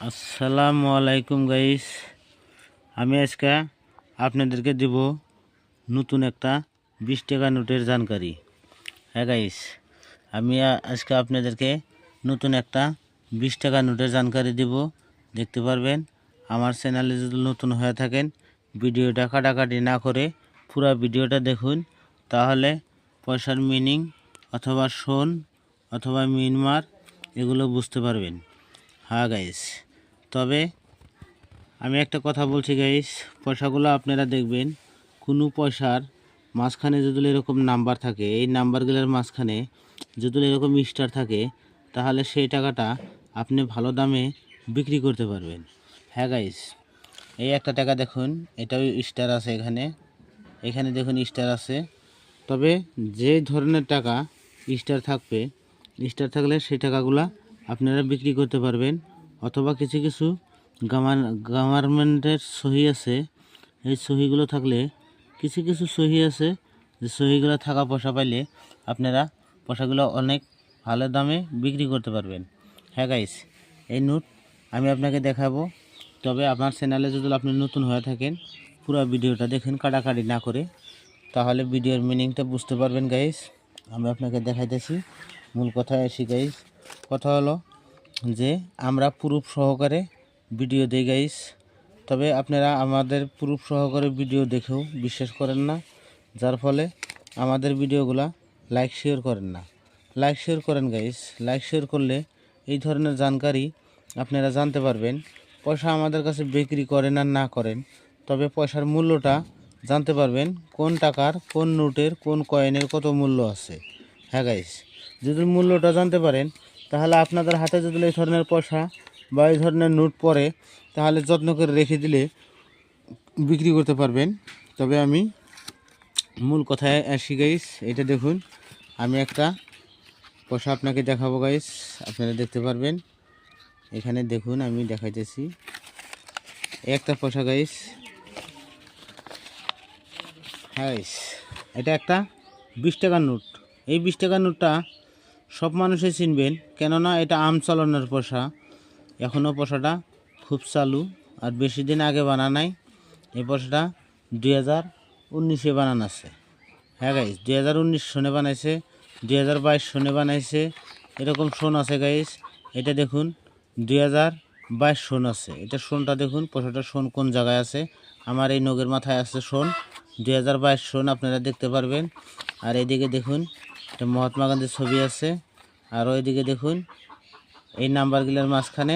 আসসালামু আলাইকুম গাইস। আমি আজকে আপনাদেরকে দেব নতুন একটা 20 টাকা নোটের জানকারি। হ্যাঁ গাইস, আমি আজকে আপনাদেরকে নতুন একটা 20 টাকা নোটের জানকারি দেব। দেখতে পারবেন। আমার চ্যানেলে যদি নতুন হয়ে থাকেন, ভিডিওটা কাটাকাটি না করে পুরো ভিডিওটা দেখুন, তাহলে পয়সার মিনিং অথবা শোন অথবা মিনমার এগুলো বুঝতে পারবেন। হ্যাঁ গাইস, তবে আমি একটা কথা বলছি গাইস, পয়সাগুলো আপনারা দেখবেন কোনো পয়সার মাঝখানে যদি এরকম নাম্বার থাকে, এই নাম্বারগুলোর মাঝখানে যদি এরকম স্টার থাকে, তাহলে সেই টাকাটা আপনি ভালো দামে বিক্রি করতে পারবেন। হ্যাঁ গাইস, এই একটা টাকা দেখুন, এটাও স্টার আছে, এখানে দেখুন স্টার আছে। তবে যে ধরনের টাকা স্টার থাকবে, স্টার থাকলে সেই টাকাগুলা আপনারা বিক্রি করতে পারবেন। অথবা কিছু কিছু গভর্নমেন্টের সহি আছে, এই সহিগুলো থাকলে কিছু কিছু সহি আছে, যে সহিগুলো থাকা পয়সা পাইলে আপনারা পয়সাগুলো অনেক ভালো দামে বিক্রি করতে পারবেন। হ্যাঁ গাইস, এই নোট আমি আপনাকে দেখাবো। তবে আমার চ্যানেলে যদি আপনি নতুন হয়ে থাকেন, পুরো ভিডিওটা দেখেন কাটাকাটি না করে, তাহলে ভিডিওর মিনিংটা বুঝতে পারবেন গাইস। আমি আপনাকে দেখাইতেছি, মূল কথায় আসি গাইস। কথা হলো যে আমরা প্রুফ সহকারে ভিডিও দেই গাইস। তবে আপনারা আমাদের প্রুফ সহকারে ভিডিও দেখেও বিশ্বাস করেন না, যার ফলে আমাদের ভিডিওগুলা লাইক শেয়ার করেন না। লাইক শেয়ার করেন গাইস। লাইক শেয়ার করলে এই ধরনের জানকারি আপনারা জানতে পারবেন। পয়সা আমাদের কাছে বিক্রি করেন আর না করেন, তবে পয়সার মূল্যটা জানতে পারবেন, কোন টাকার কোন নোটের কোন কয়েনের কত মূল্য আছে। হ্যাঁ গাইস, যদি মূল্যটা জানতে পারেন, তাহলে আপনাদের হাতে যদি এই ধরনের পয়সা বা এই ধরনের নোট পড়ে, তাহলে যত্ন করে রেখে দিলে বিক্রি করতে পারবেন। তবে আমি মূল কথায় আসি গাইস। এটা দেখুন, আমি একটা পয়সা আপনাকে দেখাবো গাইস, আপনারা দেখতে পারবেন। এখানে দেখুন, আমি দেখাইতেছি একটা পয়সা গাইস। হ্যাঁ গাইস, এটা একটা 20 টাকার নোট। এই 20 টাকার নোটটা সব মানুষই চিনবেন, কেননা এটা আম চলনের পয়সা। এখনও পয়সাটা খুব চালু, আর বেশি দিন আগে বানানাই। এই পয়সাটা 2019-এ বানানো আছে। হ্যাঁ গাইস, 2019 সনে বানাইছে, 2022 সনে বানাইছে, এরকম সোন আছে গাইস। এটা দেখুন 2022 সোন আছে। এটা সোনটা দেখুন, পয়সাটা সোন কোন জায়গায় আছে। আমার এই নখের মাথায় আছে সোন, 2022 সোন, আপনারা দেখতে পারবেন। আর এইদিকে দেখুন, এটা মহাত্মা গান্ধীর ছবি আছে। আর ওইদিকে দেখুন, এই নাম্বারগুলোর মাঝখানে